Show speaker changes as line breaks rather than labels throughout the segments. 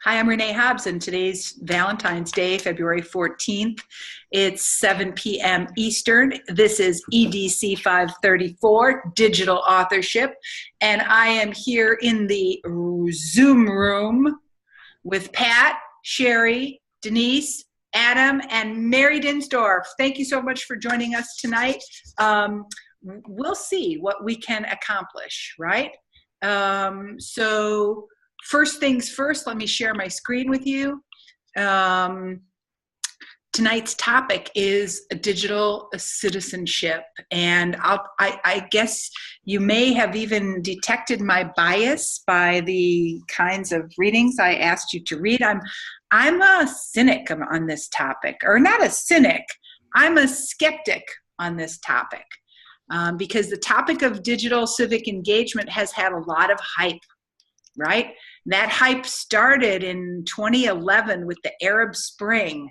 Hi, I'm Renee Hobbs, and today's Valentine's Day, February 14th. It's 7 p.m. Eastern. This is EDC 534, Digital Authorship, and I am here in the Zoom room with Pat, Sherry, Denise, Adam, and Mary Dinsdorf. Thank you so much for joining us tonight. We'll see what we can accomplish, right? So first things first, let me share my screen with you. Tonight's topic is digital citizenship, and I guess you may have even detected my bias by the kinds of readings I asked you to read. I'm a cynic on this topic, or not a cynic, I'm a skeptic on this topic, because the topic of digital civic engagement has had a lot of hype, right? That hype started in 2011 with the Arab Spring,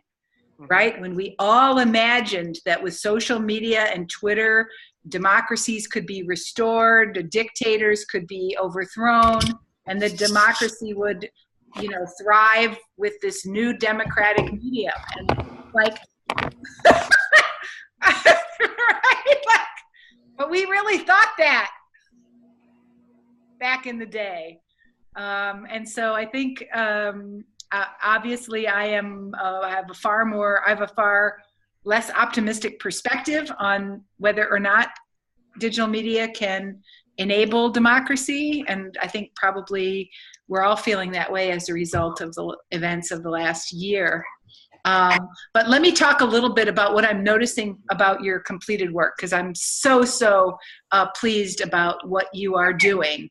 right? When we all imagined that with social media and Twitter, democracies could be restored, dictators could be overthrown, and that democracy would, thrive with this new democratic medium. And like, right? But we really thought that back in the day. And so I think, obviously I have a far less optimistic perspective on whether or not digital media can enable democracy. And I think probably we're all feeling that way as a result of the events of the last year. But let me talk a little bit about what I'm noticing about your completed work, because I'm so pleased about what you are doing.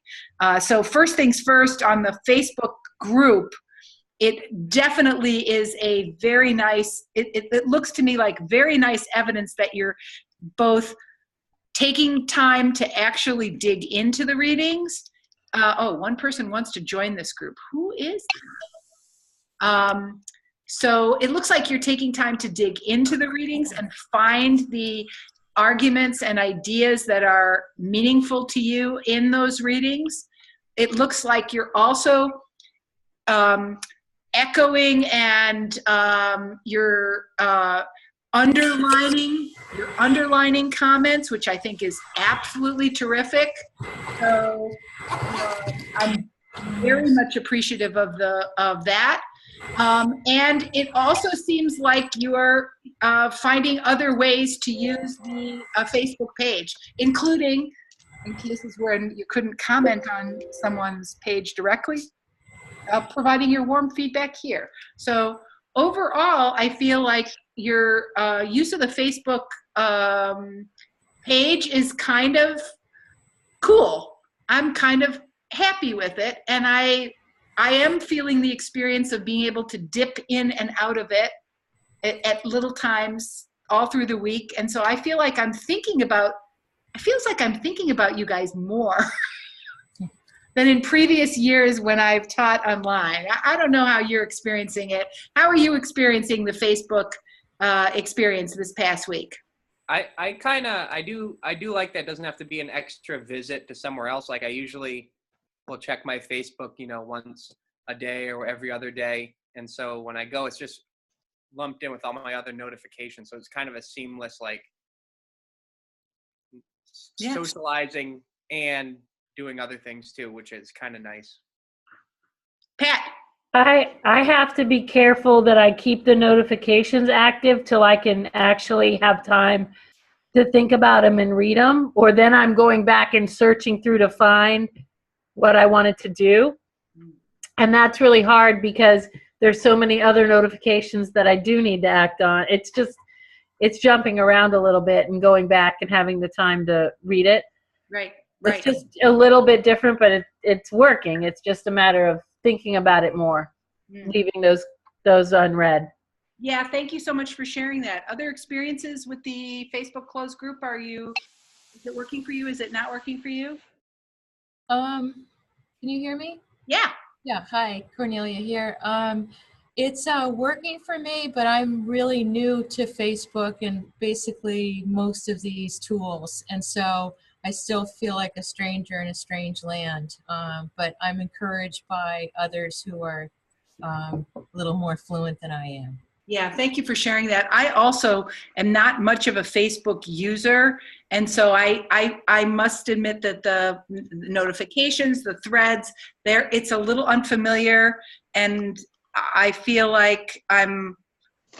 So first things first, on the Facebook group, it definitely is a very nice, it looks to me like very nice evidence that you're both taking time to actually dig into the readings. Oh, one person wants to join this group. Who is that? So it looks like you're taking time to dig into the readings and find the arguments and ideas that are meaningful to you in those readings. It looks like you're also echoing and you're underlining comments, which I think is absolutely terrific. So I'm very much appreciative of that. And it also seems like you are finding other ways to use the Facebook page, including in cases where you couldn't comment on someone's page directly, providing your warm feedback here. So overall, I feel like your use of the Facebook page is kind of cool. I'm kind of happy with it, and I am feeling the experience of being able to dip in and out of it at little times all through the week. And so I feel like it feels like I'm thinking about you guys more than in previous years when I've taught online. I don't know how you're experiencing it. How are you experiencing the Facebook experience this past week?
I do like that it doesn't have to be an extra visit to somewhere else. Like I usually will check my Facebook, once a day or every other day. And so when I go, it's just lumped in with all my other notifications. So it's kind of a seamless, socializing and doing other things too, which is kind of nice.
Pat?
I have to be careful that I keep the notifications active till I can actually have time to think about them and read them, or then I'm going back and searching through to find what I wanted to do. And that's really hard because there's so many other notifications that I do need to act on. It's jumping around a little bit and going back and having the time to read it.
Right.
It's just a little bit different, but it's working. It's just a matter of thinking about it more, leaving those unread.
Yeah, thank you so much for sharing that. Other experiences with the Facebook closed group? Is it working for you? Is it not working for you?
Can you hear me?
Yeah.
Yeah, hi, Cornelia here. It's working for me, but I'm really new to Facebook and basically most of these tools. And so I still feel like a stranger in a strange land. But I'm encouraged by others who are a little more fluent than I am.
Yeah, thank you for sharing that. I also am not much of a Facebook user, and so I must admit that the notifications, the threads, it's a little unfamiliar, and I feel like I'm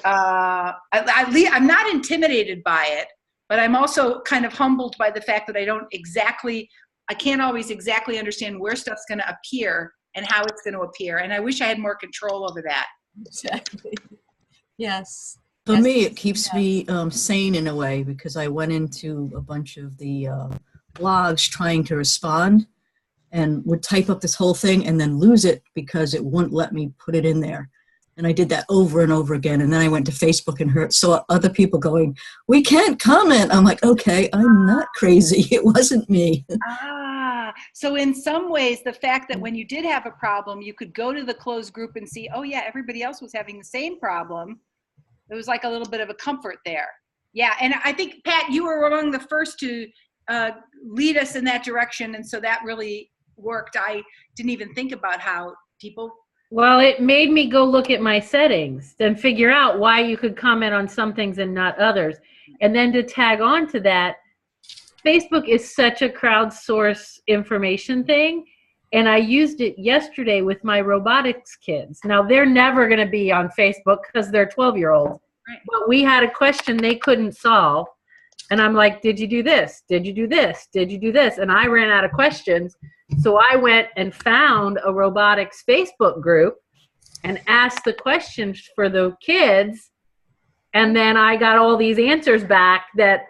I'm not intimidated by it, but I'm also kind of humbled by the fact that I can't always exactly understand where stuff's going to appear and how it's going to appear, and I wish I had more control over that.
Exactly. Yes.
For
Yes.
me, it keeps me sane in a way, because I went into a bunch of the blogs trying to respond and would type up this whole thing and then lose it because it wouldn't let me put it in there. And I did that over and over again. And then I went to Facebook and saw other people going, "We can't comment." I'm like, okay, I'm not crazy. It wasn't me.
So in some ways, the fact that when you did have a problem, you could go to the closed group and see, oh yeah, everybody else was having the same problem. It was like a little bit of a comfort there. Yeah, and I think, Pat, you were among the first to lead us in that direction, and so that really worked. I didn't even think about how people...
Well, it made me go look at my settings and figure out why you could comment on some things and not others. And then to tag on to that, Facebook is such a crowdsource information thing. And I used it yesterday with my robotics kids. Now, they're never going to be on Facebook because they're 12-year-olds.
Right.
But we had a question they couldn't solve. And I'm like, did you do this? Did you do this? Did you do this? And I ran out of questions. So I went and found a robotics Facebook group and asked the questions for the kids. And then I got all these answers back that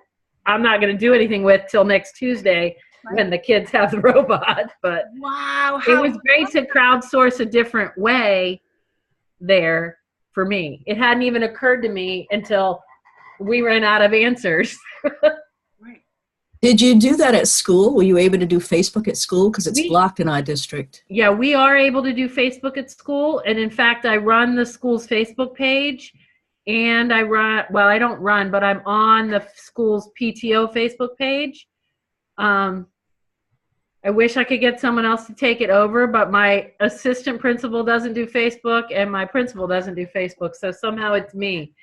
I'm not going to do anything with till next Tuesday when the kids have the robot. But
wow,
it was great to crowdsource a different way there for me. It hadn't even occurred to me until we ran out of answers.
Right.
Did you do that at school? Were you able to do Facebook at school? Because it's blocked in our district.
Yeah, we are able to do Facebook at school. And in fact, I run the school's Facebook page. And I don't run, but I'm on the school's PTO Facebook page. I wish I could get someone else to take it over, but my assistant principal doesn't do Facebook and my principal doesn't do Facebook. So somehow it's me.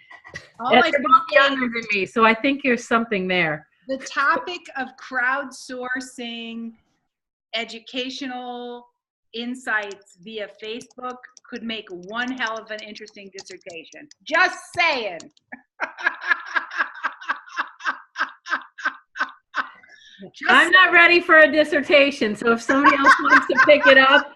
And they're both younger than me, so I think there's something there.
The topic of crowdsourcing educational insights via Facebook could make one hell of an interesting dissertation. Just saying.
I'm not ready for a dissertation, so if somebody else wants to pick it up.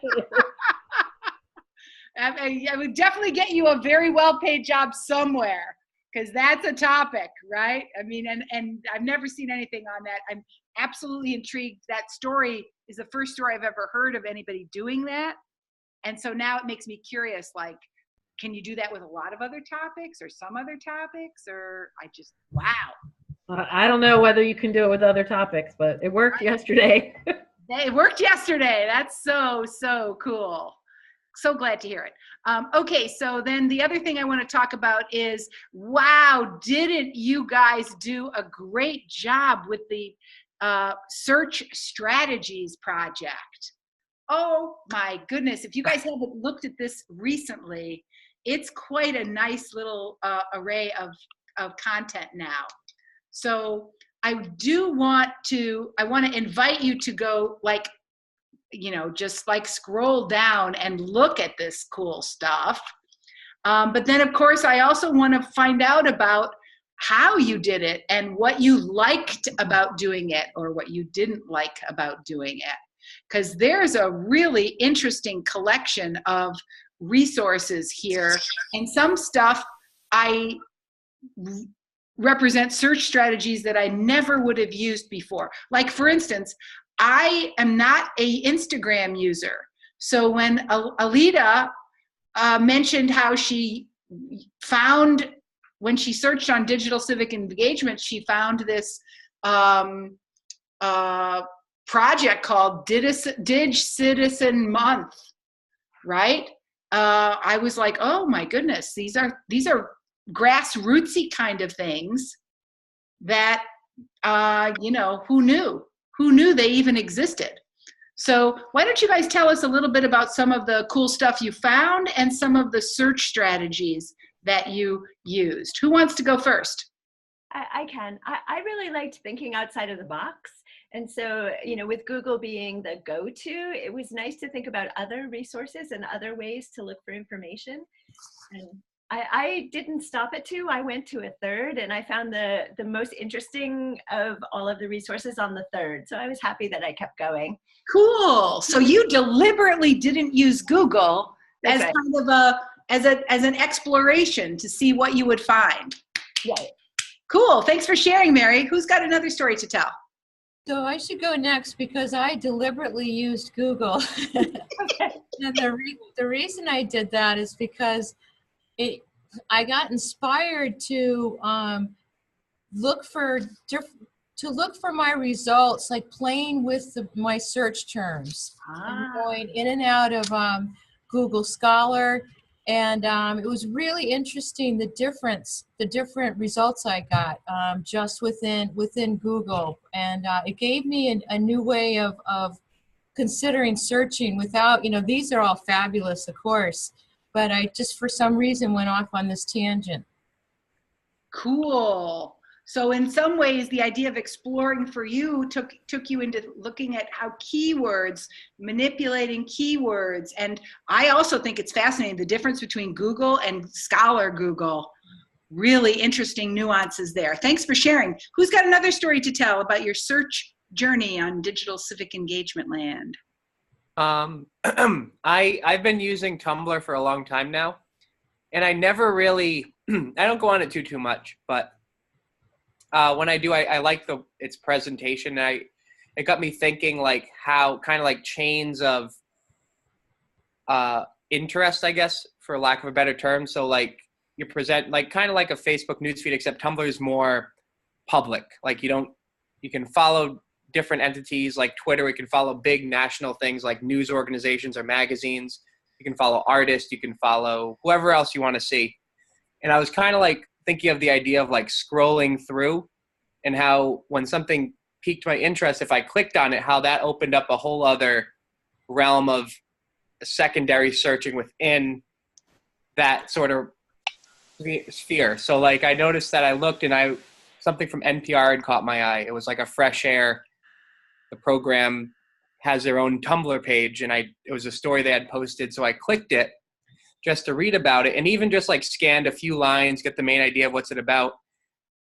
I would definitely get you a very well-paid job somewhere, because that's a topic, right? I mean, and I've never seen anything on that. I'm absolutely intrigued. That story is the first story I've ever heard of anybody doing that. And so now it makes me curious, like, can you do that with a lot of other topics or some other topics? Or wow.
I don't know whether you can do it with other topics, but it worked yesterday.
It worked yesterday. That's so cool. So glad to hear it. Okay, so then the other thing I want to talk about is, wow, didn't you guys do a great job with the search strategies project? Oh my goodness, if you guys haven't looked at this recently, it's quite a nice little array of content now. So I want to invite you to go, like, just like scroll down and look at this cool stuff. But then of course, I also want to find out about how you did it and what you liked about doing it or what you didn't like about doing it. Because there's a really interesting collection of resources here, and some stuff I represent search strategies that I never would have used before. Like, for instance, I am not an Instagram user. So when Alita mentioned how she found, when she searched on digital civic engagement, she found this project called Dig Citizen Month, right? I was like, oh my goodness, these are grassrootsy kind of things that, who knew they even existed? So why don't you guys tell us a little bit about some of the cool stuff you found and some of the search strategies that you used? Who wants to go first?
I can. I really liked thinking outside of the box. And so, with Google being the go-to, it was nice to think about other resources and other ways to look for information. And I didn't stop at 2. I went to a 3rd, and I found the most interesting of all of the resources on the 3rd. So I was happy that I kept going.
Cool. So you deliberately didn't use Google as
Right.
kind of as an exploration to see what you would find.
Right.
Cool. Thanks for sharing, Mary. Who's got another story to tell?
So I should go next because I deliberately used Google.
Okay.
And the reason I did that is because I got inspired to look for my results, like playing with my search terms, and going in and out of Google Scholar, and it was really interesting the different results I got just within Google, and it gave me a new way of considering searching without, these are all fabulous, of course, but I just for some reason went off on this tangent.
Cool. So in some ways, the idea of exploring for you took you into looking at how keywords, manipulating keywords. And I also think it's fascinating, the difference between Google and Scholar Google. Really interesting nuances there. Thanks for sharing. Who's got another story to tell about your search journey on digital civic engagement land?
I've been using Tumblr for a long time now, and I never really, I don't go on it too much, but when I do, I like its presentation. It got me thinking like how kind of like chains of interest, I guess, for lack of a better term. So like you present like kind of like a Facebook newsfeed, except Tumblr is more public. Like you can follow different entities like Twitter. You can follow big national things like news organizations or magazines. You can follow artists. You can follow whoever else you want to see. And I was kind of like thinking of the idea of like scrolling through, and how when something piqued my interest, if I clicked on it, how that opened up a whole other realm of secondary searching within that sort of sphere. So like I noticed that I looked and something from NPR had caught my eye. It was like a Fresh Air. The program has their own Tumblr page, and it was a story they had posted. So I clicked it just to read about it, and even just like scanned a few lines, get the main idea of what's it about.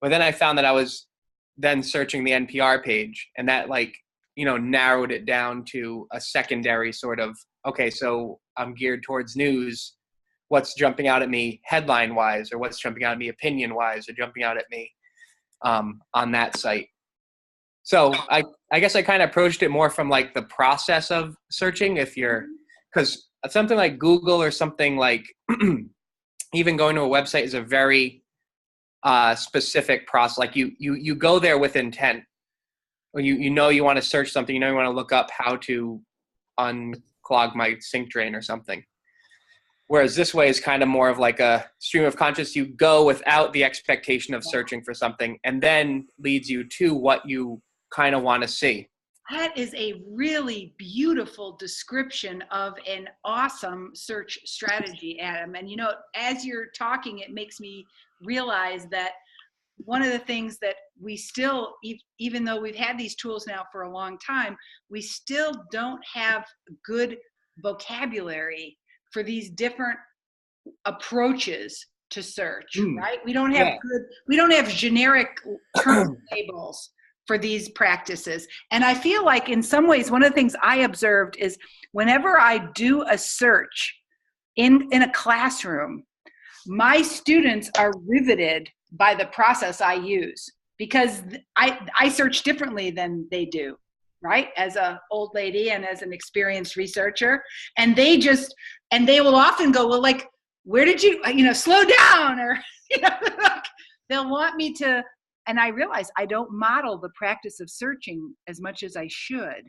But then I found that I was then searching the NPR page, and that like, narrowed it down to a secondary sort of, okay, so I'm geared towards news. What's jumping out at me headline wise, or what's jumping out at me opinion wise, or jumping out at me on that site. So I guess I kind of approached it more from like the process of searching, because something like Google or something like even going to a website is a very specific process. Like you go there with intent, or you want to search something, you want to look up how to unclog my sink drain or something. Whereas this way is kind of more of like a stream of consciousness. You go without the expectation of searching for something, and then leads you to what you kind of want to see.
That is a really beautiful description of an awesome search strategy, Adam. And as you're talking, it makes me realize that one of the things that we still, even though we've had these tools now for a long time, we still don't have good vocabulary for these different approaches to search, right? We don't have generic term labels for these practices. And I feel like in some ways, one of the things I observed is whenever I do a search in a classroom, my students are riveted by the process I use, because I search differently than they do, right? As an old lady and as an experienced researcher. And they will often go, well, like, where did you, slow down, or, they'll want me to. And I realize I don't model the practice of searching as much as I should.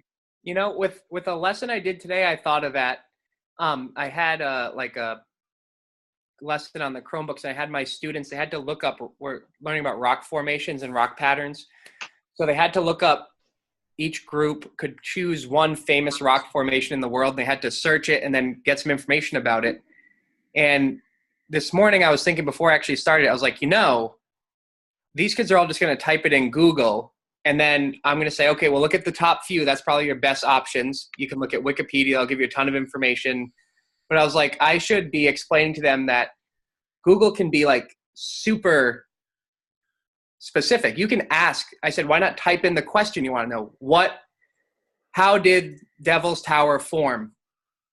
With a lesson I did today, I thought of that. I had a lesson on the Chromebooks. I had my students, they had to look up, we're learning about rock formations and rock patterns. So they had to look up each group could choose one famous rock formation in the world. And they had to search it and then get some information about it. And this morning I was thinking before I actually started, I was like, these kids are all just going to type it in Google. And then I'm going to say, okay, well, look at the top few. That's probably your best options. You can look at Wikipedia. I'll give you a ton of information. But I was like, I should be explaining to them that Google can be like super specific. You can ask, I said, why not type in the question you want to know? How did Devil's Tower form?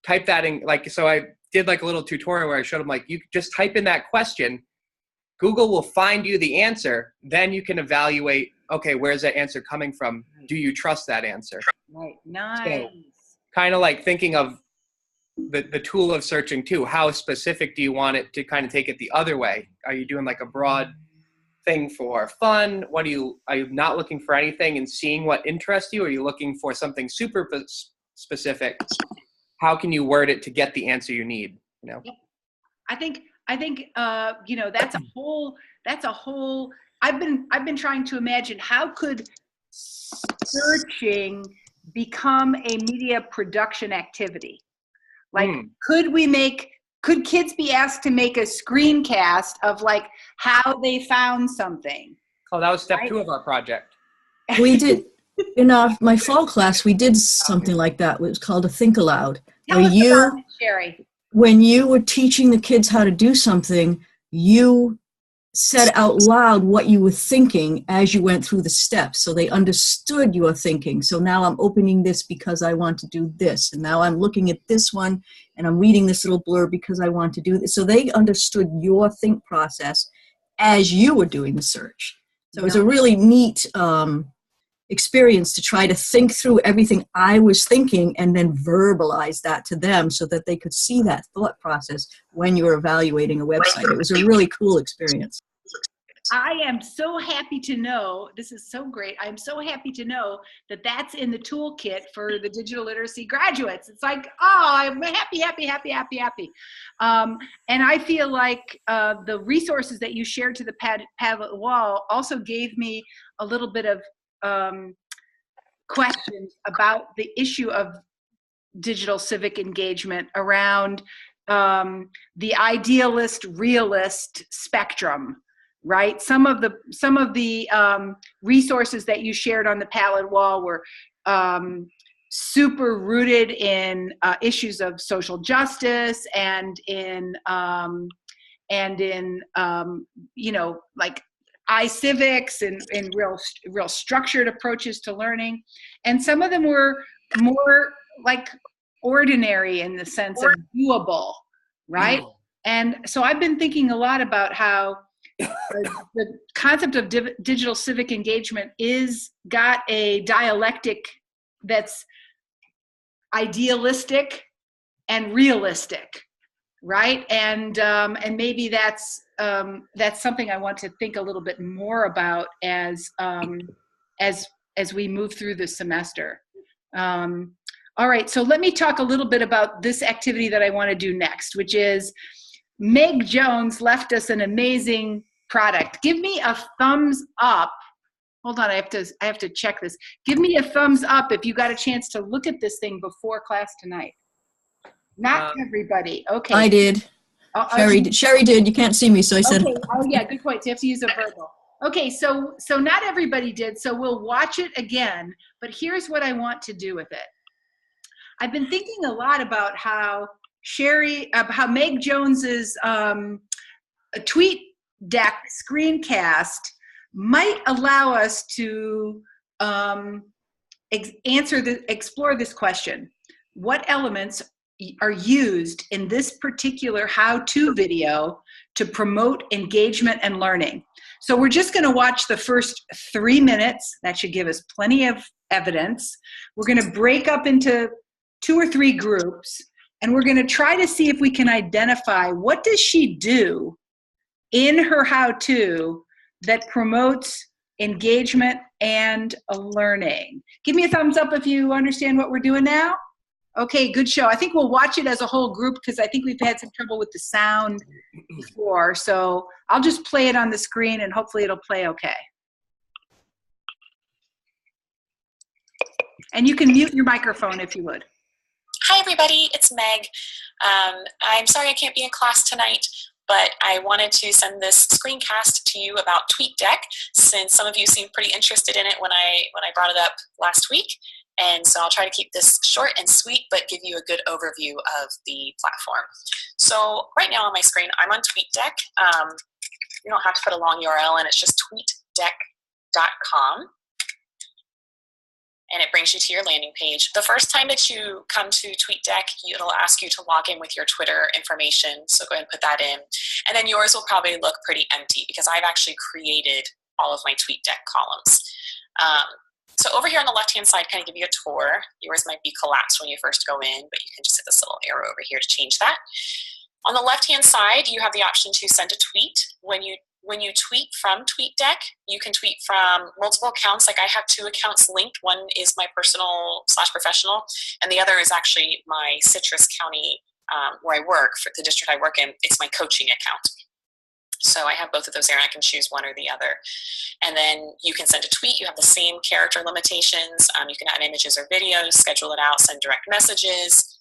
Type that in, like, so I did like a little tutorial where I showed them, like, you just type in that question. Google will find you the answer. Then you can evaluate, okay, where's that answer coming from? Do you trust that answer?
Right. Nice.
So, kind of like thinking of the tool of searching too. How specific do you want it to kind of take it the other way? Are you doing like a broad thing for fun? Are you not looking for anything and seeing what interests you? Are you looking for something super specific? How can you word it to get the answer you need?
I think that's a whole I've been trying to imagine, how could searching become a media production activity? Like, could kids be asked to make a screencast of like how they found something?
Oh, that was step 2 of our project.
We did, in my fall class, we did something like that. It was called a Think Aloud.
Tell us about it, Sherry.
When you were teaching the kids how to do something, you said out loud what you were thinking as you went through the steps, so they understood your thinking. So now I'm opening this because I want to do this, and now I'm looking at this one and I'm reading this little blurb because I want to do this. So they understood your think process as you were doing the search. So it was a really neat experience to try to think through everything I was thinking and then verbalize that to them so that they could see that thought process when you were evaluating a website. It was a really cool experience.
I am so happy to know, this is so great, I'm so happy to know that that's in the toolkit for the digital literacy graduates. It's like, oh, I'm happy. And I feel like the resources that you shared to the Padlet wall also gave me a little bit of questions about the issue of digital civic engagement around the idealist realist spectrum, right? Some of the resources that you shared on the Padlet wall were super rooted in issues of social justice and in like civics and real structured approaches to learning. And some of them were more like ordinary in the sense of doable, right? And so I've been thinking a lot about how the concept of digital civic engagement is got a dialectic that's idealistic and realistic, right? And maybe that's something I want to think a little bit more about as we move through the semester. All right, so let me talk a little bit about this activity that I want to do next, which is Meg Jones left us an amazing product. Give me a thumbs up. Hold on, I have to check this. Give me a thumbs up if you got a chance to look at this thing before class tonight. Not everybody. Okay.
I did. Sherry did. You can't see me, so I said.
Okay. Oh yeah, good point. So you have to use a verbal. Okay, so not everybody did. So we'll watch it again. But here's what I want to do with it. I've been thinking a lot about how Meg Jones's TweetDeck screencast might allow us to explore this question. What elements are used in this particular how-to video to promote engagement and learning? So we're just going to watch the first 3 minutes. That should give us plenty of evidence. We're going to break up into 2 or 3 groups, and we're going to try to see if we can identify what does she do in her how-to that promotes engagement and learning. Give me a thumbs up if you understand what we're doing now. Okay, good show. I think we'll watch it as a whole group because I think we've had some trouble with the sound before. So I'll just play it on the screen and hopefully it'll play okay. And you can mute your microphone if you would.
Hi, everybody. It's Meg. I'm sorry I can't be in class tonight, but I wanted to send this screencast to you about TweetDeck, since some of you seemed pretty interested in it when I brought it up last week. And so I'll try to keep this short and sweet, but give you a good overview of the platform. So right now on my screen, I'm on TweetDeck. You don't have to put a long URL in. It's just tweetdeck.com. And it brings you to your landing page. The first time that you come to TweetDeck, it'll ask you to log in with your Twitter information, so go ahead and put that in. And then yours will probably look pretty empty because I've actually created all of my TweetDeck columns. So over here on the left-hand side, kind of give you a tour. Yours might be collapsed when you first go in, but you can just hit this little arrow over here to change that. On the left-hand side, you have the option to send a tweet. When you tweet from TweetDeck, you can tweet from multiple accounts. Like I have 2 accounts linked. One is my personal / professional, and the other is actually my Citrus County where I work, for the district I work in. It's my coaching account. So I have both of those there, and I can choose one or the other. And then you can send a tweet. You have the same character limitations. You can add images or videos, schedule it out, send direct messages.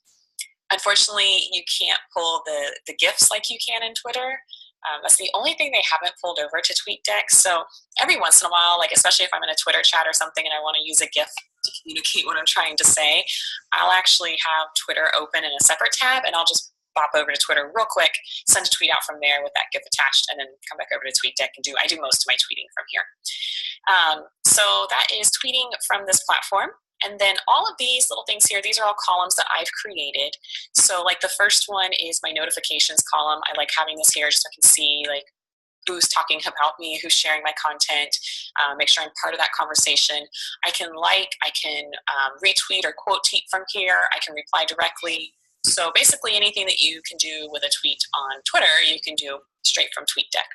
Unfortunately, you can't pull the GIFs like you can in Twitter. That's the only thing they haven't pulled over to TweetDeck. So every once in a while, like especially if I'm in a Twitter chat or something and I want to use a GIF to communicate what I'm trying to say, I'll actually have Twitter open in a separate tab, and I'll just pop over to Twitter real quick, send a tweet out from there with that GIF attached, and then come back over to TweetDeck and I do most of my tweeting from here. So that is tweeting from this platform. And then all of these little things here, these are all columns that I've created. So like the first one is my notifications column. I like having this here just so I can see like who's talking about me, who's sharing my content, make sure I'm part of that conversation. I can retweet or quote tweet from here. I can reply directly. So basically anything that you can do with a tweet on Twitter, you can do straight from TweetDeck.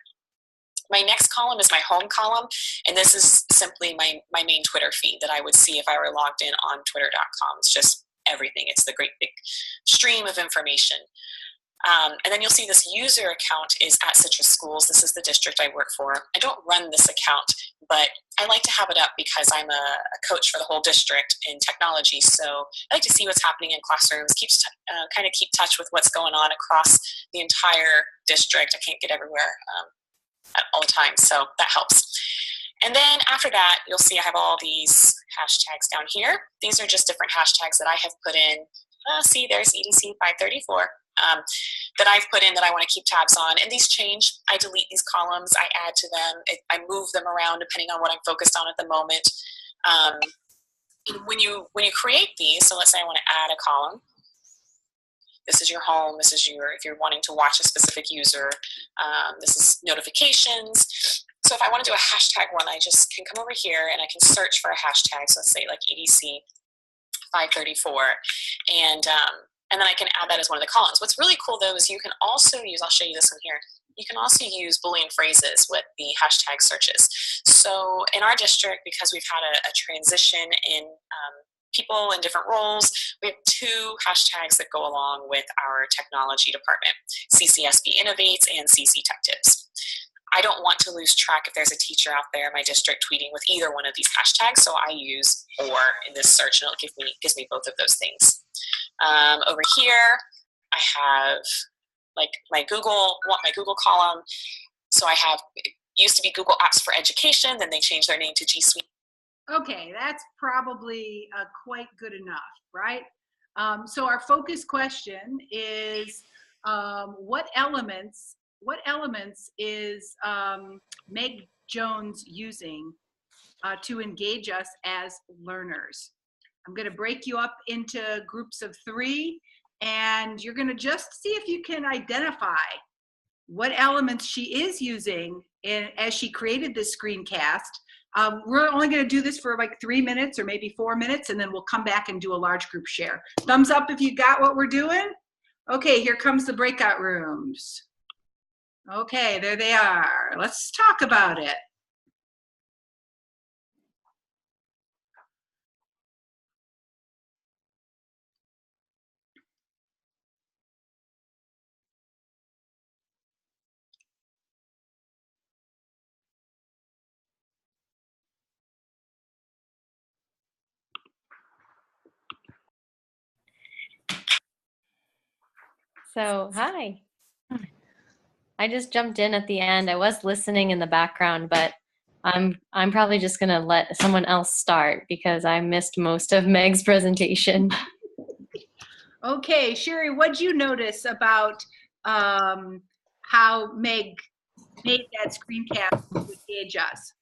My next column is my home column, and this is simply my main Twitter feed that I would see if I were logged in on twitter.com. It's just everything. It's the great big stream of information. And then you'll see this user account is at Citrus Schools. This is the district I work for. I don't run this account, but I like to have it up because I'm a coach for the whole district in technology. So I like to see what's happening in classrooms, kind of keep touch with what's going on across the entire district. I can't get everywhere at all the time, so that helps. And then after that, you'll see I have all these hashtags down here. These are just different hashtags that I have put in. See, there's EDC 534 that I've put in that I want to keep tabs on. And these change. I delete these columns. I add to them. I move them around depending on what I'm focused on at the moment. When you create these, so let's say I want to add a column. This is your home. This is if you're wanting to watch a specific user. This is notifications. So if I want to do a hashtag one, I just can come over here and I can search for a hashtag. So let's say like EDC 534, and then I can add that as one of the columns. What's really cool though is you can also use, I'll show you this one here, you can also use Boolean phrases with the hashtag searches. So in our district, because we've had a transition in people in different roles, we have 2 hashtags that go along with our technology department, CCSB Innovates and CC Tech Tips. I don't want to lose track if there's a teacher out there in my district tweeting with either one of these hashtags, so I use or in this search, and it gives me both of those things. Over here, I have like my Google column. So I have, it used to be Google Apps for Education, then they changed their name to G Suite.
Okay, that's probably quite good enough, right? So our focus question is what elements is Meg Jones using to engage us as learners? I'm going to break you up into groups of 3, and you're going to just see if you can identify what elements she is using as she created this screencast. We're only going to do this for like 3 minutes or maybe 4 minutes, and then we'll come back and do a large group share. Thumbs up if you got what we're doing. Okay, here comes the breakout rooms. Okay, there they are. Let's talk about it.
So, hi. I just jumped in at the end. I was listening in the background, but I'm probably just gonna let someone else start because I missed most of Meg's presentation.
Okay, Sherry, what'd you notice about how Meg made that screencast to engage us?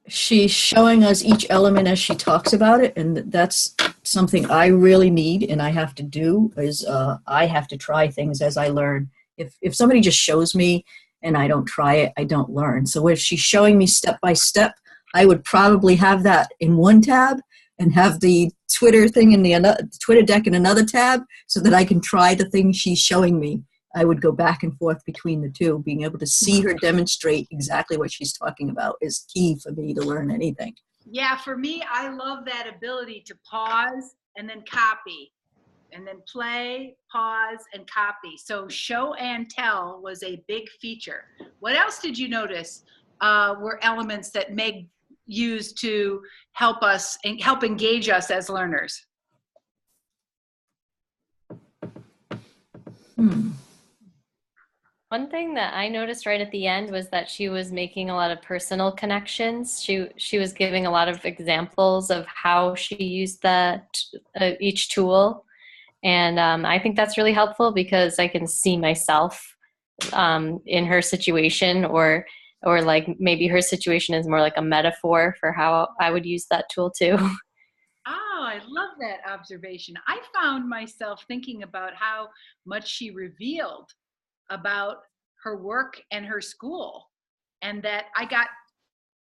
She's showing us each element as she talks about it, and that's something I really need and I have to do is I have to try things as I learn. If somebody just shows me and I don't try it, I don't learn. So if she's showing me step by step, I would probably have that in one tab and have the Twitter thing in the TweetDeck in another tab so that I can try the thing she's showing me. I would go back and forth between the two. Being able to see her demonstrate exactly what she's talking about is key for me to learn anything.
Yeah, for me, I love that ability to pause and then copy, and then play, pause, and copy. So show and tell was a big feature. What else did you notice were elements that Meg used to help us and help engage us as learners?
One thing that I noticed right at the end was that she was making a lot of personal connections. She was giving a lot of examples of how she used each tool, and I think that's really helpful because I can see myself in her situation, or like maybe her situation is more like a metaphor for how I would use that tool too.
Oh, I love that observation. I found myself thinking about how much she revealed about her work and her school, and that I got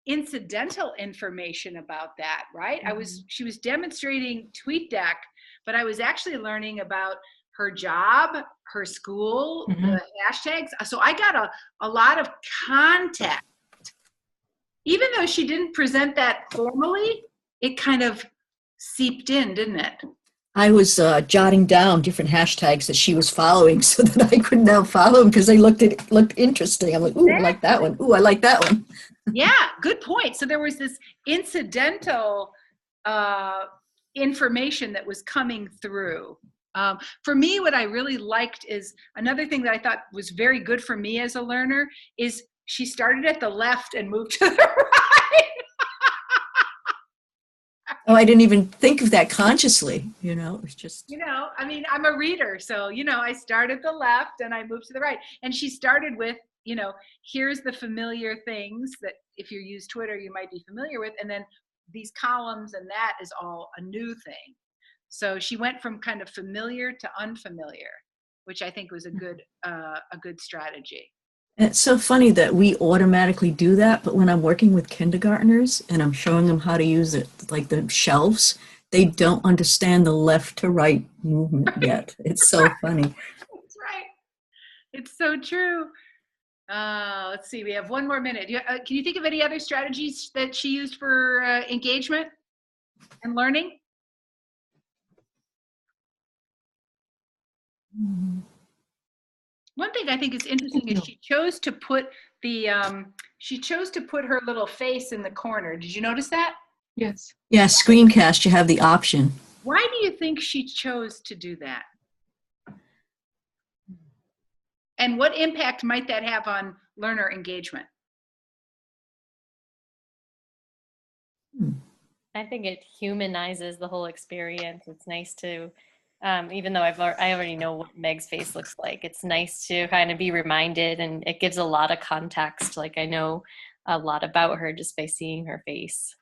incidental information about that, right? She was demonstrating TweetDeck, but I was actually learning about her job, her school, the hashtags. So I got a lot of context. Even though she didn't present that formally, it kind of seeped in, didn't it?
I was jotting down different hashtags that she was following so that I could now follow them because they looked interesting. I'm like, ooh, I like that one. Ooh, I like that one.
Yeah, good point. So there was this incidental information that was coming through. For me, what I really liked is another thing that I thought was very good for me as a learner is she started at the left and moved to the right.
Oh, I didn't even think of that consciously. It was just.
I mean, I'm a reader. So, I start at the left and I move to the right. And she started with, here's the familiar things that if you use Twitter, you might be familiar with. And then these columns and that is all a new thing. So she went from kind of familiar to unfamiliar, which I think was a good strategy.
And it's so funny that we automatically do that, but when I'm working with kindergartners and I'm showing them how to use it, like the shelves, they don't understand the left to right movement yet. It's so funny.
That's right. It's so true. Let's see, we have one more minute. Can you think of any other strategies that she used for engagement and learning? One thing I think is interesting is she chose to put her little face in the corner. Did you notice that?
Yes.
Yeah, screencast, you have the option.
Why do you think she chose to do that? And what impact might that have on learner engagement?
I think it humanizes the whole experience. It's nice to, even though I already know what Meg's face looks like, it's nice to kind of be reminded, and it gives a lot of context. Like I know a lot about her just by seeing her face.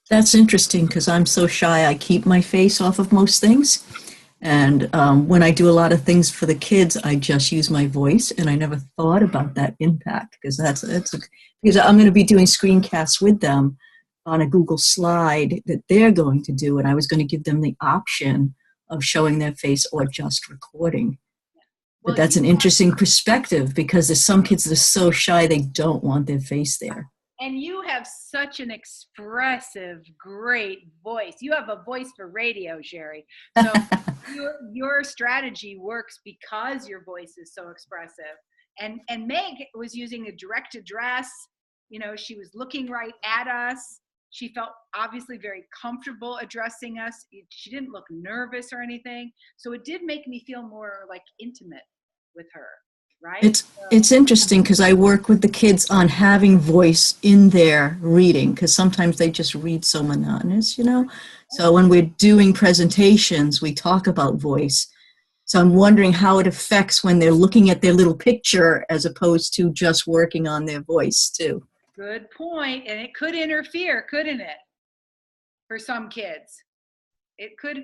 That's interesting because I'm so shy. I keep my face off of most things. And when I do a lot of things for the kids, I just use my voice, and I never thought about that impact because because I'm going to be doing screencasts with them on a Google slide that they're going to do, and I was going to give them the option of showing their face or just recording. But that's an interesting perspective because there's some kids that are so shy they don't want their face there.
And you have such an expressive, great voice. You have a voice for radio, Sherry. So your strategy works because your voice is so expressive. And Meg was using a direct address. She was looking right at us. She felt obviously very comfortable addressing us. She didn't look nervous or anything. So it did make me feel more like intimate with her, right?
It's interesting because I work with the kids on having voice in their reading, because sometimes they just read so monotonous, you know? So when we're doing presentations, we talk about voice. So I'm wondering how it affects when they're looking at their little picture as opposed to just working on their voice too.
Good point. And it could interfere, couldn't it? For some kids. It could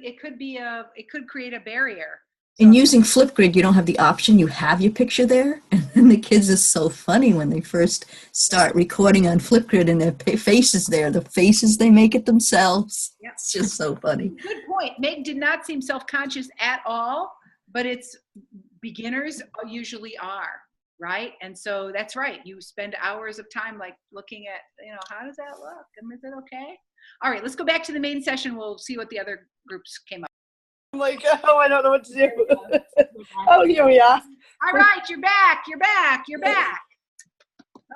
create a barrier.
In using Flipgrid, you don't have the option. You have your picture there. And the kids are so funny when they first start recording on Flipgrid and their faces there, the faces they make it themselves. Yep. It's just so funny.
Good point. Meg did not seem self-conscious at all, but it's beginners usually are, right? And so that's right. You spend hours of time like looking at, how does that look? Is it okay? All right, let's go back to the main session. We'll see what the other groups came up.
I'm like, oh, I don't know what to do. Oh, here we are.
All right, you're back.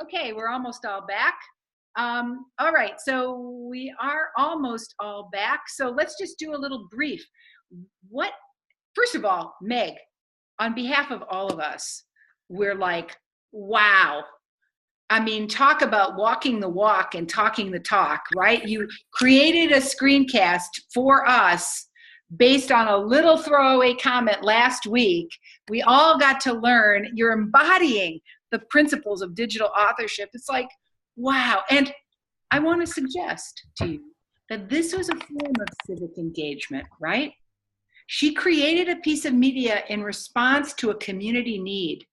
Okay, we're almost all back. All right, so we are almost all back. So let's just do a little brief. First of all, Meg, on behalf of all of us, we're like, wow. I mean, talk about walking the walk and talking the talk, right? You created a screencast for us based on a little throwaway comment last week. We all got to learn. You're embodying the principles of digital authorship. It's like, wow. And I want to suggest to you that this was a form of civic engagement, right? She created a piece of media in response to a community need,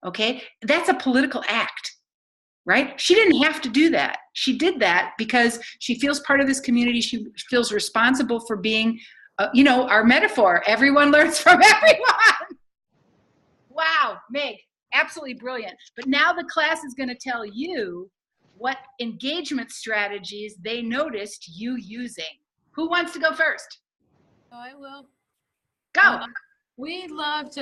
okay? That's a political act, right? She didn't have to do that. She did that because she feels part of this community. She feels responsible for being, our metaphor, everyone learns from everyone. Wow, Meg, absolutely brilliant. But now the class is going to tell you what engagement strategies they noticed you using. Who wants to go first?
Oh, I will.
Go.
We loved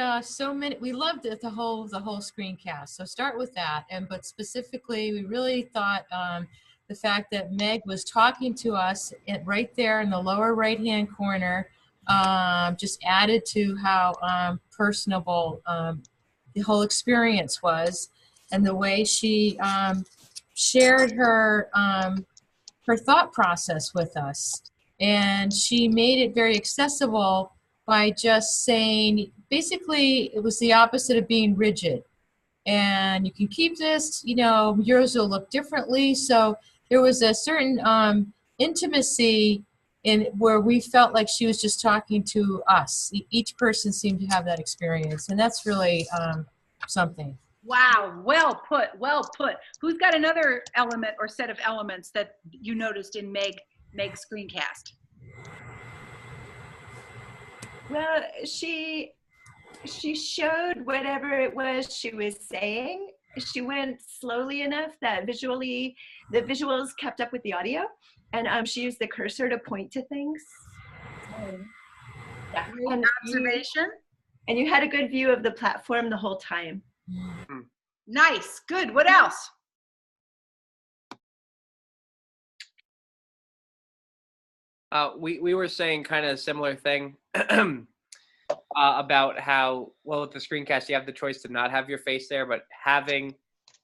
we loved the whole screencast. So start with that. But specifically, we really thought the fact that Meg was talking to us right there in the lower right-hand corner just added to how personable the whole experience was, and the way she shared her thought process with us. And she made it very accessible by just saying, basically, it was the opposite of being rigid. And you can keep this, yours will look differently. So there was a certain intimacy in where we felt like she was just talking to us. Each person seemed to have that experience. And that's really something.
Wow, well put. Who's got another element or set of elements that you noticed in Meg's screencast?
Well, she showed whatever it was she was saying. She went slowly enough that the visuals kept up with the audio, and she used the cursor to point to things.
Yeah. And observation.
And you had a good view of the platform the whole time.
Nice, good. What else?
We were saying kind of a similar thing about how, well, with the screencast, you have the choice to not have your face there, but having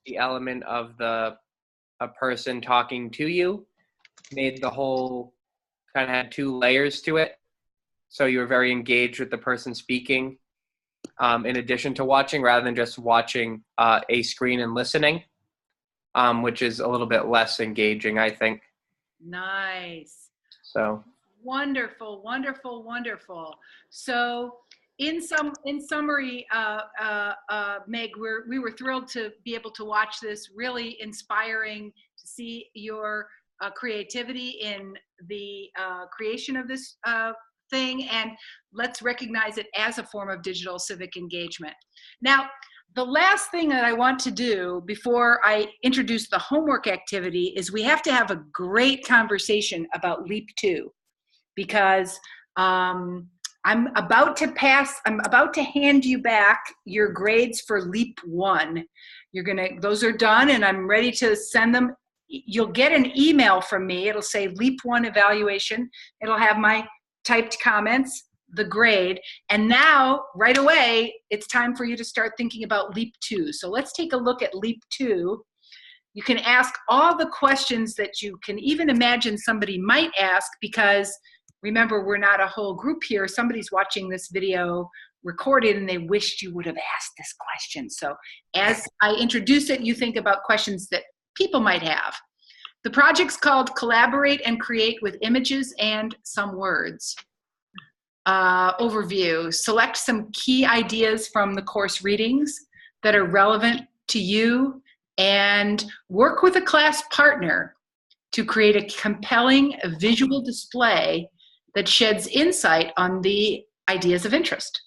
the element of a person talking to you made the whole kind of had two layers to it. So you were very engaged with the person speaking in addition to watching, rather than just watching a screen and listening, which is a little bit less engaging, I think.
Nice.
So
wonderful. So in summary, Meg, we were thrilled to be able to watch this. Really inspiring to see your creativity in the creation of this thing, and let's recognize it as a form of digital civic engagement. Now, the last thing that I want to do before I introduce the homework activity is we have to have a great conversation about Leap 2, because I'm about to hand you back your grades for Leap 1. Those are done, and I'm ready to send them. You'll get an email from me. It'll say Leap 1 evaluation. It'll have my typed comments. the grade. And now, right away, it's time for you to start thinking about Leap 2. So let's take a look at Leap 2. You can ask all the questions that you can even imagine somebody might ask, because remember, we're not a whole group here. Somebody's watching this video recorded and they wished you would have asked this question. So as I introduce it, you think about questions that people might have. The project's called Collaborate and Create with Images and Some Words. Overview. Select some key ideas from the course readings that are relevant to you and work with a class partner to create a compelling visual display that sheds insight on the ideas of interest.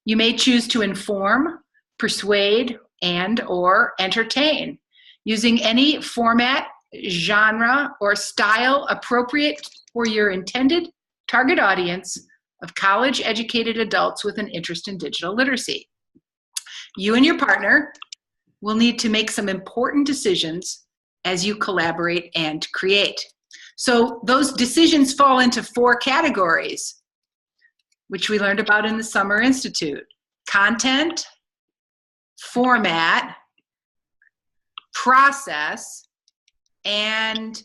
You may choose to inform, persuade, and/or entertain using any format, genre, or style appropriate for your intended target audience of college-educated adults with an interest in digital literacy. You and your partner will need to make some important decisions as you collaborate and create. So those decisions fall into 4 categories, which we learned about in the Summer Institute: content, format, process, and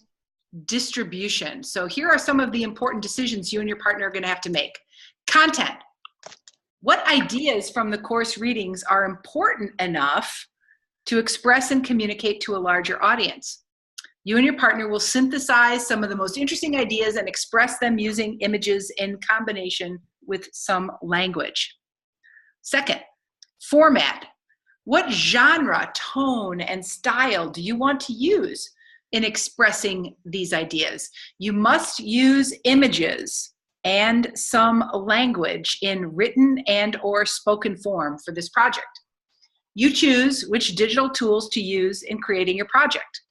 distribution. So here are some of the important decisions you and your partner are going to have to make. Content. What ideas from the course readings are important enough to express and communicate to a larger audience? You and your partner will synthesize some of the most interesting ideas and express them using images in combination with some language. Second, format. What genre, tone, and style do you want to use in expressing these ideas? You must use images and some language in written and/or spoken form for this project. You choose which digital tools to use in creating your project.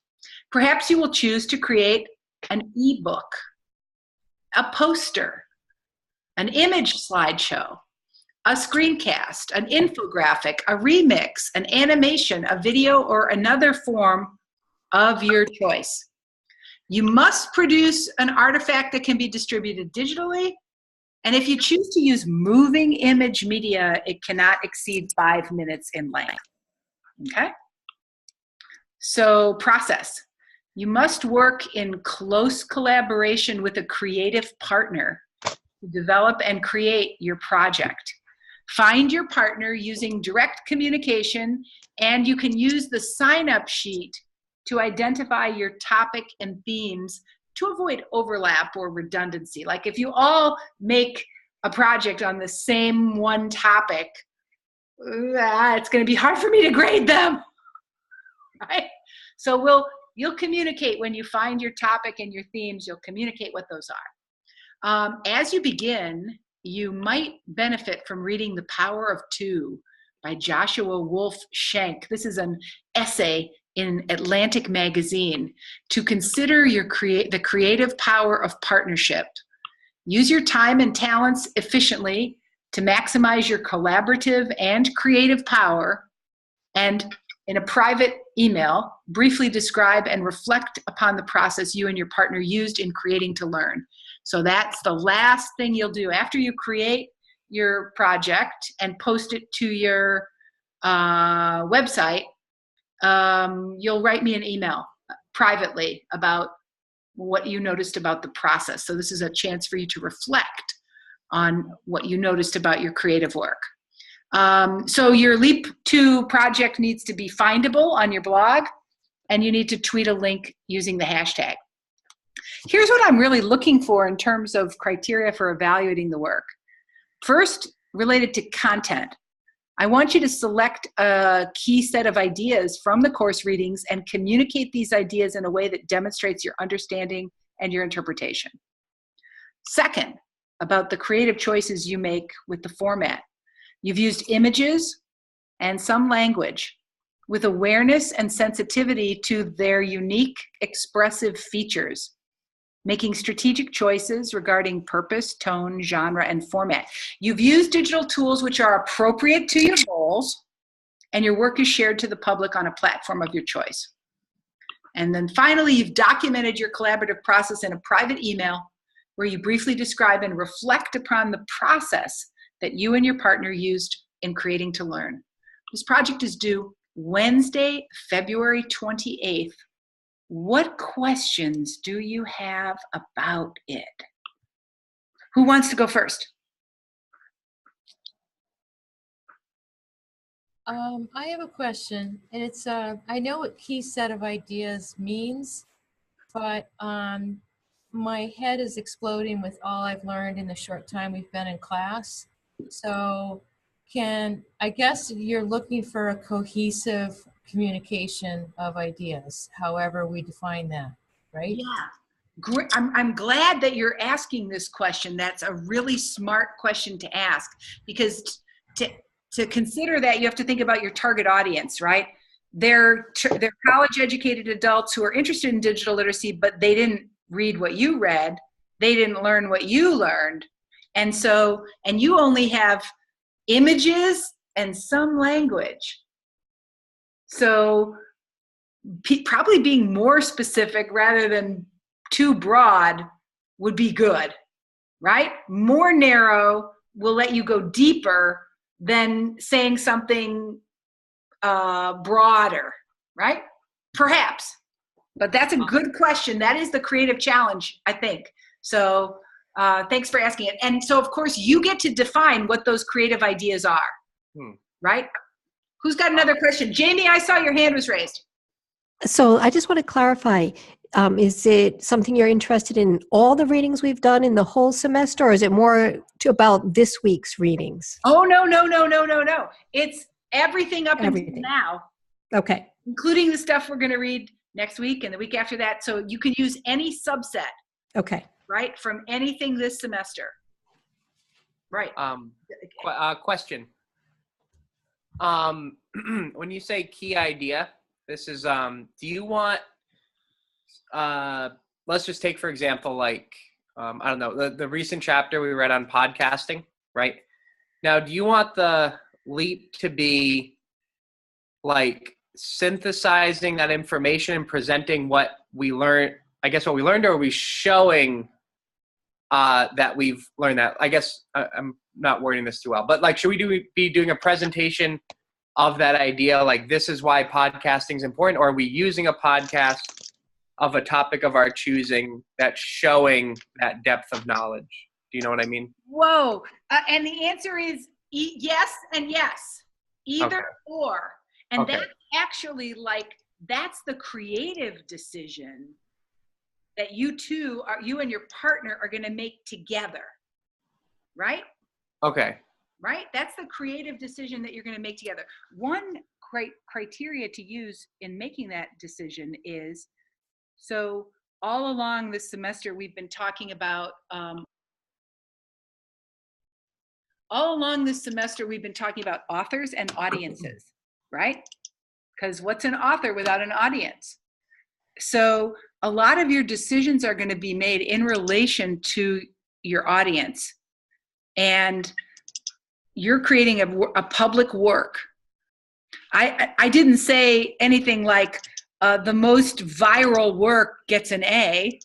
Perhaps you will choose to create an ebook, a poster, an image slideshow, a screencast, an infographic, a remix, an animation, a video, or another form of your choice. You must produce an artifact that can be distributed digitally, and if you choose to use moving image media, it cannot exceed 5 minutes in length. Okay? So, process. You must work in close collaboration with a creative partner to develop and create your project. Find your partner using direct communication, and you can use the sign-up sheet to identify your topic and themes to avoid overlap or redundancy. Like if you all make a project on the same one topic, it's going to be hard for me to grade them, right? So you'll communicate when you find your topic and your themes, you'll communicate what those are. As you begin, you might benefit from reading The Power of Two by Joshua Wolf Shank. This is an essay in Atlantic Magazine to consider the creative power of partnership. Use your time and talents efficiently to maximize your collaborative and creative power, and in a private email, briefly describe and reflect upon the process you and your partner used in creating to learn. So that's the last thing you'll do. After you create your project and post it to your website, you'll write me an email privately about what you noticed about the process. So this is a chance for you to reflect on what you noticed about your creative work. So your Leap 2 project needs to be findable on your blog, and you need to tweet a link using the hashtag. Here's what I'm really looking for in terms of criteria for evaluating the work. First, related to content. I want you to select a key set of ideas from the course readings and communicate these ideas in a way that demonstrates your understanding and your interpretation. Second, about the creative choices you make with the format. You've used images and some language with awareness and sensitivity to their unique expressive features, making strategic choices regarding purpose, tone, genre, and format. You've used digital tools which are appropriate to your goals, and your work is shared to the public on a platform of your choice. And then finally, you've documented your collaborative process in a private email where you briefly describe and reflect upon the process that you and your partner used in creating to learn. This project is due Wednesday, February 28th. What questions do you have about it? Who wants to go first?
I have a question, and it's I know what key set of ideas means, but my head is exploding with all I've learned in the short time we've been in class. So I guess you're looking for a cohesive communication of ideas, however we define that, right?
Yeah. I'm glad that you're asking this question. That's a really smart question to ask, because to consider that, you have to think about your target audience, right? They're college educated adults who are interested in digital literacy, but they didn't read what you read. They didn't learn what you learned. And you only have images and some language. So probably being more specific rather than too broad would be good, right? More narrow will let you go deeper than saying something broader, right? Perhaps. But that's a good question. That is the creative challenge, I think. So thanks for asking it. And so, of course, you get to define what those creative ideas are, right? Who's got another question? Jamie, I saw your hand was raised.
So I just want to clarify, is it something you're interested in all the readings we've done in the whole semester, or is it more about this week's readings?
Oh, no. It's everything up until now.
Okay.
Including the stuff we're going to read next week and the week after that. So you can use any subset.
Okay.
Right? From anything this semester. Right.
Question. When you say key idea, this is, do you want, let's just take, for example, like, I don't know, the recent chapter we read on podcasting, right? Now, do you want the leap to be like synthesizing that information and presenting what we learned, I guess what we learned, or are we showing that we've learned that? I guess I'm not wording this too well, but like, should we be doing a presentation of that idea? Like, this is why podcasting is important, or are we using a podcast of a topic of our choosing that's showing that depth of knowledge? Do you know what I mean?
Whoa. And the answer is yes and yes. Either or. And that's actually that's the creative decision that you and your partner are going to make together. Right?
Okay.
Right? That's the creative decision that you're going to make together. One criteria to use in making that decision is, so all along this semester, we've been talking about, authors and audiences, right? Because what's an author without an audience? So a lot of your decisions are going to be made in relation to your audience. And you're creating a public work. I didn't say anything like the most viral work gets an A,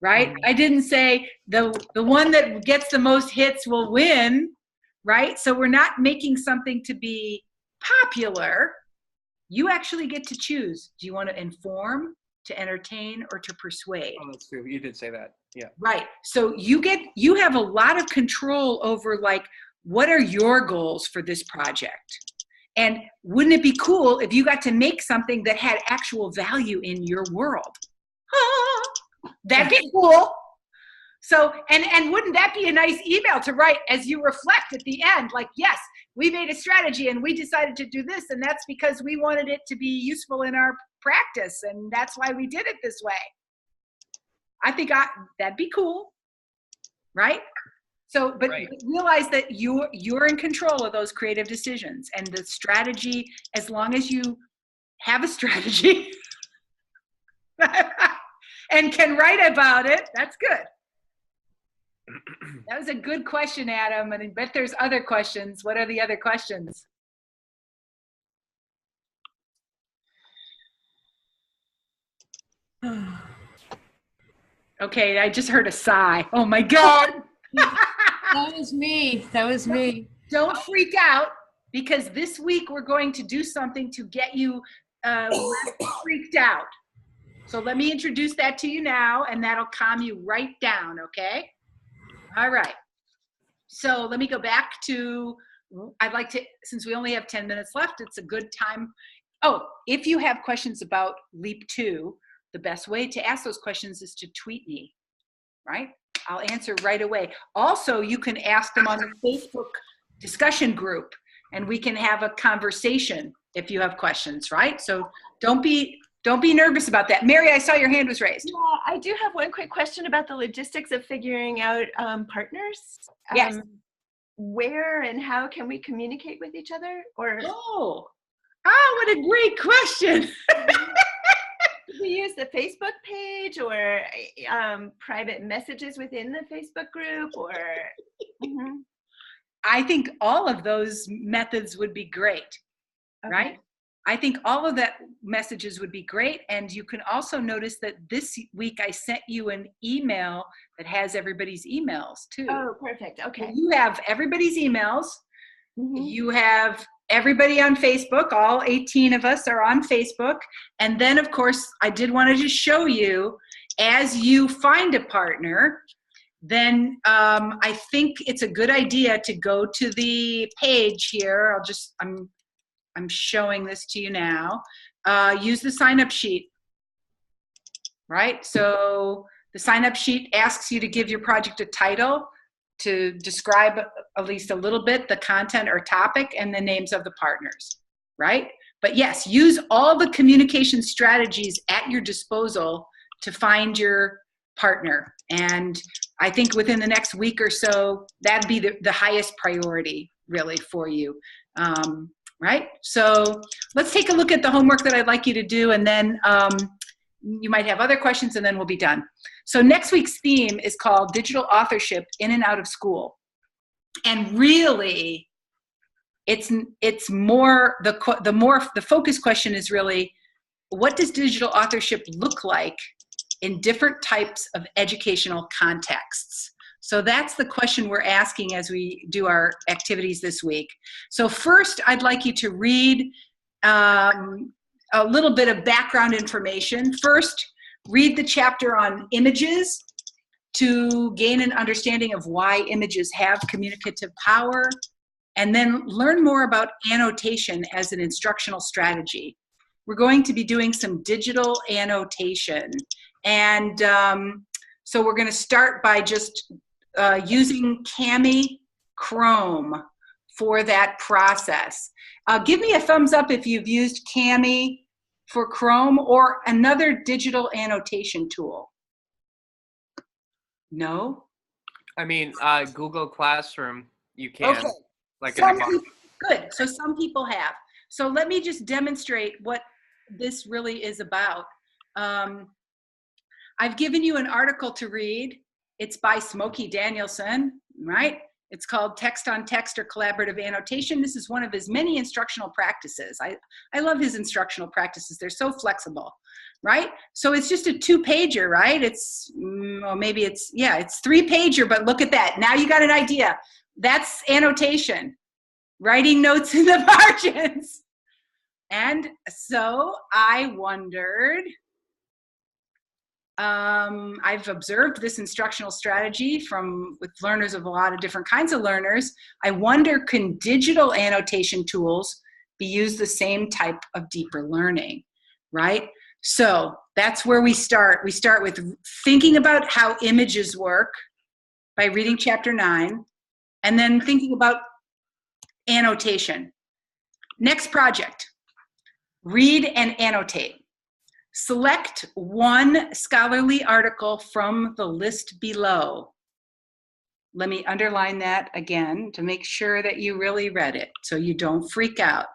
right? I didn't say the one that gets the most hits will win, right? So we're not making something to be popular. You actually get to choose. Do you want to inform, to entertain, or to persuade?
Oh, that's true. You did say that. Yeah.
Right. So you have a lot of control over, like, what are your goals for this project? And wouldn't it be cool if you got to make something that had actual value in your world? That'd be cool. So, and wouldn't that be a nice email to write as you reflect at the end? Like, yes, we made a strategy and we decided to do this, and that's because we wanted it to be useful in our practice, and that's why we did it this way. I think that'd be cool, right? So, but realize that you're in control of those creative decisions, and the strategy, as long as you have a strategy and can write about it, that's good. That was a good question, Adam, and I bet there's other questions. What are the other questions? Okay, I just heard a sigh. Oh my God.
That was me. That was me.
Don't freak out, because this week we're going to do something to get you less freaked out. So let me introduce that to you now, and that'll calm you right down, okay? All right. So let me go back to, I'd like to, since we only have 10 minutes left, it's a good time. Oh, if you have questions about LEAP 2, the best way to ask those questions is to tweet me, right? I'll answer right away. Also, you can ask them on the Facebook discussion group, and we can have a conversation if you have questions, right? So don't be nervous about that. Mary, I saw your hand was raised.
Yeah, I do have one quick question about the logistics of figuring out partners.
Yes.
Where and how can we communicate with each other? Or
what a great question.
do we use the Facebook page, or private messages within the Facebook group, or? Mm-hmm.
I think all of those methods would be great, right? I think all of that messages would be great. And you can also notice that this week I sent you an email that has everybody's emails too.
Oh, perfect. Okay.
So you have everybody's emails.
Mm-hmm.
You have everybody on Facebook. All 18 of us are on Facebook. And then, of course, I did want to just show you, as you find a partner, then I think it's a good idea to go to the page here. I'm showing this to you now. Use the sign-up sheet, right? So the sign-up sheet asks you to give your project a title, to describe at least a little bit the content or topic, and the names of the partners, right? But yes, use all the communication strategies at your disposal to find your partner. And I think within the next week or so, that'd be the highest priority really for you. Right? So let's take a look at the homework that I'd like you to do, and then you might have other questions, and then we'll be done. So next week's theme is called Digital Authorship in and Out of School. And really, it's more, the focus question is really, what does digital authorship look like in different types of educational contexts? So that's the question we're asking as we do our activities this week. So first, I'd like you to read a little bit of background information. First, read the chapter on images to gain an understanding of why images have communicative power, and then learn more about annotation as an instructional strategy. We're going to be doing some digital annotation. And so we're going to start by just using Kami Chrome for that process. Give me a thumbs up if you've used Kami for Chrome or another digital annotation tool. No?
I mean, Google Classroom, you can.
Okay.
Like
Good. So some people have. So let me just demonstrate what this really is about. I've given you an article to read. It's by Smokey Danielson, right? It's called Text on Text or Collaborative Annotation. This is one of his many instructional practices. I love his instructional practices. They're so flexible, right? So it's just a 2-pager, right? It's, well, maybe it's 3-pager, but look at that. Now you got an idea. That's annotation, writing notes in the margins. And so I wondered, I've observed this instructional strategy with learners of a lot of different kinds of learners. I wonder, can digital annotation tools be used the same type of deeper learning, right? So that's where we start. We start with thinking about how images work by reading chapter 9, and then thinking about annotation. Next project, read and annotate. Select one scholarly article from the list below. Let me underline that again to make sure that you really read it so you don't freak out.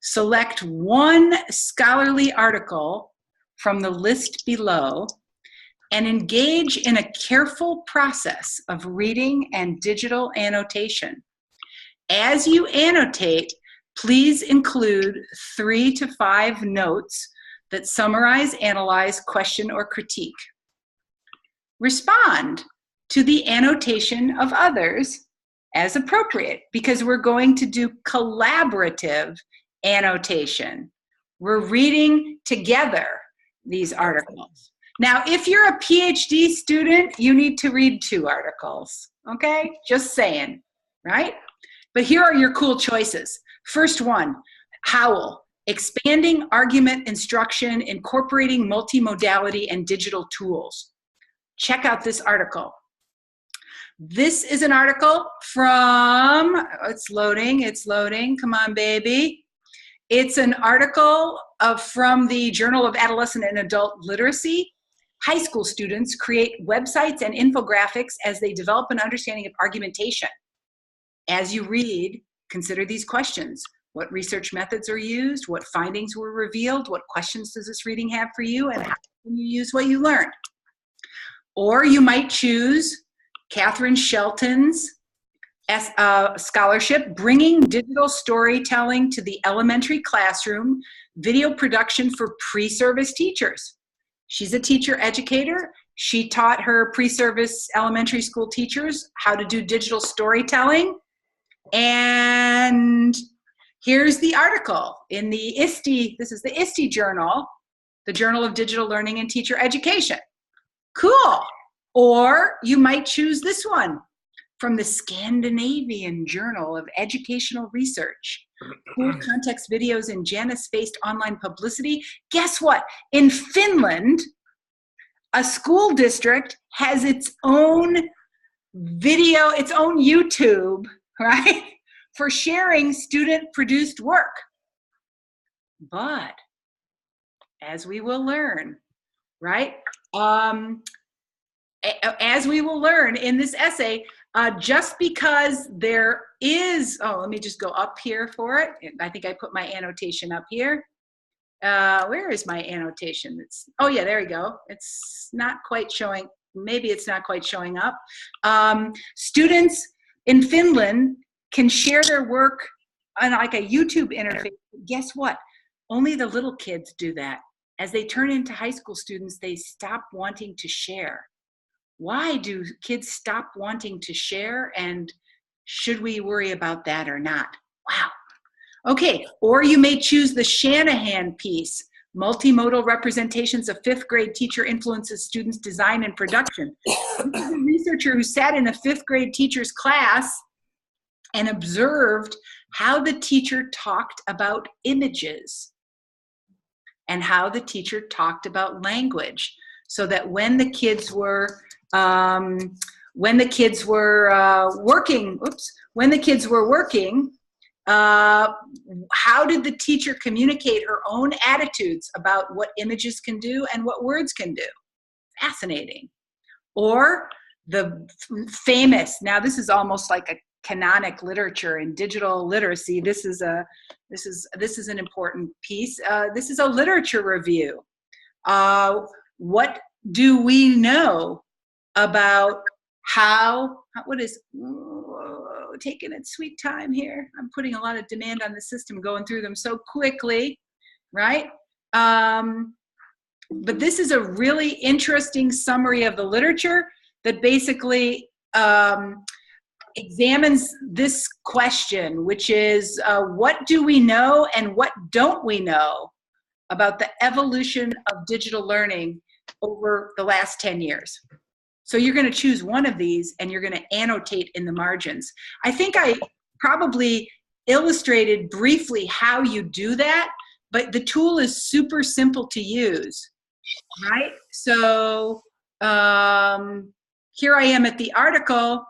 Select one scholarly article from the list below and engage in a careful process of reading and digital annotation. As you annotate, please include 3 to 5 notes that summarize, analyze, question, or critique. respond to the annotation of others as appropriate, because we're going to do collaborative annotation. We're reading together these articles. Now, if you're a PhD student, you need to read 2 articles, okay? Just saying, right? But here are your cool choices. First one, Howell, Expanding Argument Instruction, Incorporating Multimodality and Digital Tools. Check out this article. This is an article from, it's loading, come on, baby. It's an article from the Journal of Adolescent and Adult Literacy. High school students create websites and infographics as they develop an understanding of argumentation. As you read, consider these questions. What research methods are used? What findings were revealed? What questions does this reading have for you? And how can you use what you learned? Or you might choose Catherine Shelton's scholarship, Bringing Digital Storytelling to the Elementary Classroom, Video Production for Pre-Service Teachers. She's a teacher educator. She taught her pre-service elementary school teachers how to do digital storytelling. And here's the article in the ISTE, this is the ISTE Journal, the Journal of Digital Learning and Teacher Education. Cool. Or you might choose this one from the Scandinavian Journal of Educational Research. Cool context videos in Janus-faced online publicity. Guess what? In Finland, a school district has its own video, its own YouTube, right, for sharing student-produced work. But, as we will learn, right, as we will learn in this essay, just because there is, let me just go up here for it. I think I put my annotation up here. Where is my annotation? Oh yeah, there we go. It's not quite showing, maybe it's not quite showing up. Students in Finland can share their work on like a YouTube interface. Guess what? Only the little kids do that. As they turn into high school students, they stop wanting to share. Why do kids stop wanting to share, and should we worry about that or not? Wow. Okay, or you may choose the Shanahan piece, Multimodal Representations of Fifth Grade Teacher Influences Students' Design and Production. This is a researcher who sat in a fifth grade teacher's class and observed how the teacher talked about images and how the teacher talked about language, so that when the kids were working, how did the teacher communicate her own attitudes about what images can do and what words can do? Fascinating. Or the famous, now this is almost like a canonic literature in digital literacy. This is an important piece. This is a literature review. What do we know about how, taking its sweet time here. I'm putting a lot of demand on the system, going through them so quickly, right? But this is a really interesting summary of the literature that basically examines this question, which is what do we know and what don't we know about the evolution of digital learning over the last 10 years. So you're going to choose one of these and you're going to annotate in the margins. I think I probably illustrated briefly how you do that, but the tool is super simple to use, right? So here I am at the article,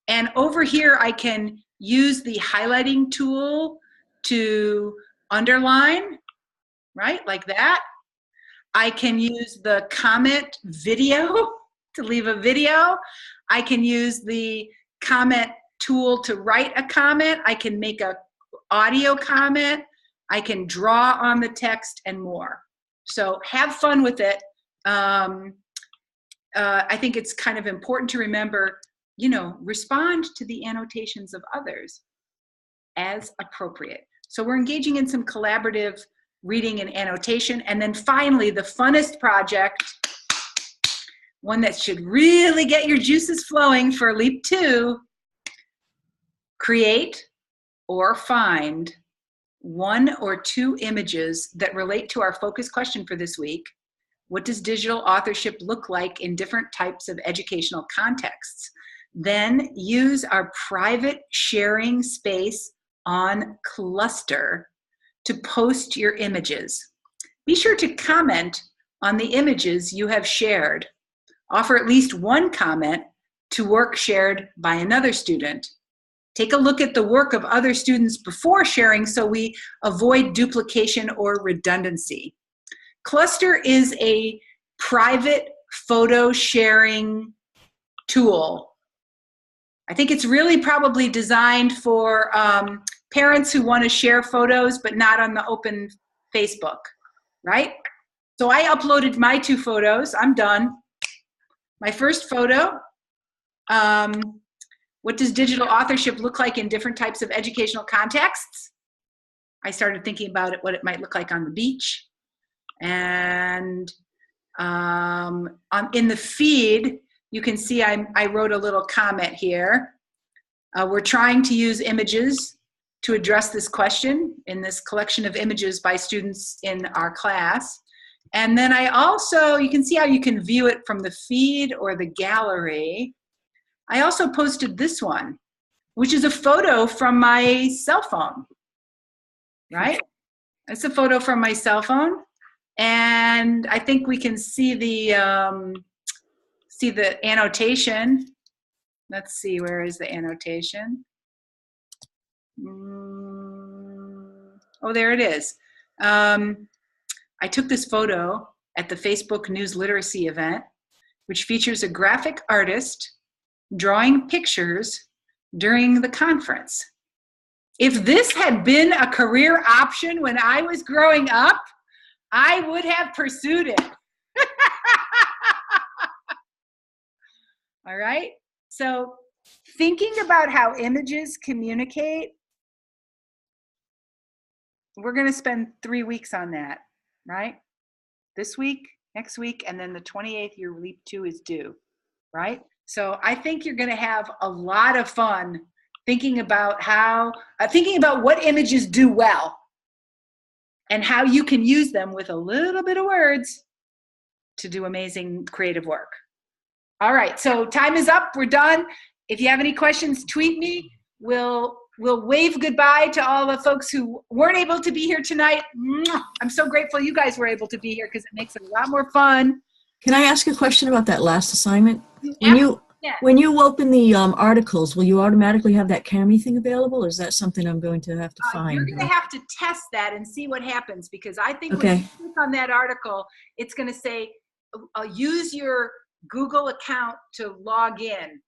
and over here I can use the highlighting tool to underline, right, like that. I can use the comment video to leave a video. I can use the comment tool to write a comment. I can make a audio comment. I can draw on the text and more. So have fun with it. I think it's kind of important to remember, respond to the annotations of others as appropriate. So we're engaging in some collaborative reading and annotation. And then finally, the funnest project, one that should really get your juices flowing for leap 2. Create or find 1 or 2 images that relate to our focus question for this week. What does digital authorship look like in different types of educational contexts? Then use our private sharing space on Cluster to post your images. Be sure to comment on the images you have shared. Offer at least 1 comment to work shared by another student. Take a look at the work of other students before sharing so we avoid duplication or redundancy. Cluster is a private photo sharing tool. I think it's really probably designed for parents who want to share photos but not on the open Facebook, right? So I uploaded my 2 photos. I'm done. My first photo, what does digital authorship look like in different types of educational contexts? I started thinking about it, what it might look like on the beach. And in the feed, you can see I wrote a little comment here. We're trying to use images to address this question in this collection of images by students in our class. And then I also, you can see how you can view it from the feed or the gallery. I also posted this one, which is a photo from my cell phone, right? It's a photo from my cell phone. And I think we can see the annotation. Let's see, where is the annotation? Oh, there it is. I took this photo at the Facebook News Literacy event, which features a graphic artist drawing pictures during the conference. If this had been a career option when I was growing up, I would have pursued it. All right, so thinking about how images communicate, we're going to spend 3 weeks on that, right? This week, next week, and then the 28th, your leap 2 is due, right? So I think you're going to have a lot of fun thinking about what images do well and how you can use them with a little bit of words to do amazing creative work. All right, so time is up. We're done. If you have any questions, tweet me. We'll wave goodbye to all the folks who weren't able to be here tonight. I'm so grateful you guys were able to be here because it makes it a lot more fun.
Can I ask a question about that last assignment?
Yeah.
When you open the articles, will you automatically have that Cami thing available, or is that something I'm going to have to find?
You're going to have to test that and see what happens, because I think
Okay.
when you click on that article, it's going to say, use your Google account to log in,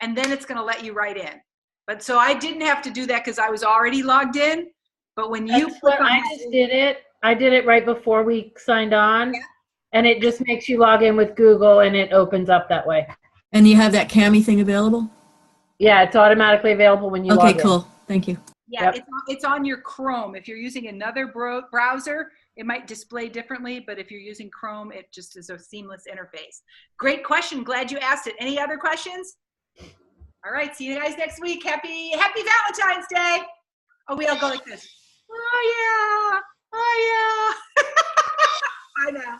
and then it's going to let you write in. But so I didn't have to do that because I was already logged in. But when you click on
I just did it. I did it right before we signed on, and it just makes you log in with Google, and it opens up that way.
And you have that Cami thing available?
Yeah, it's automatically available when you log in.
Okay, cool. Thank you.
Yeah, it's on your Chrome. If you're using another browser, it might display differently, but if you're using Chrome, it just is a seamless interface. Great question. Glad you asked it. Any other questions? All right, see you guys next week. Happy Valentine's Day. Oh, we all go like this. Oh, yeah. Oh, yeah. I know.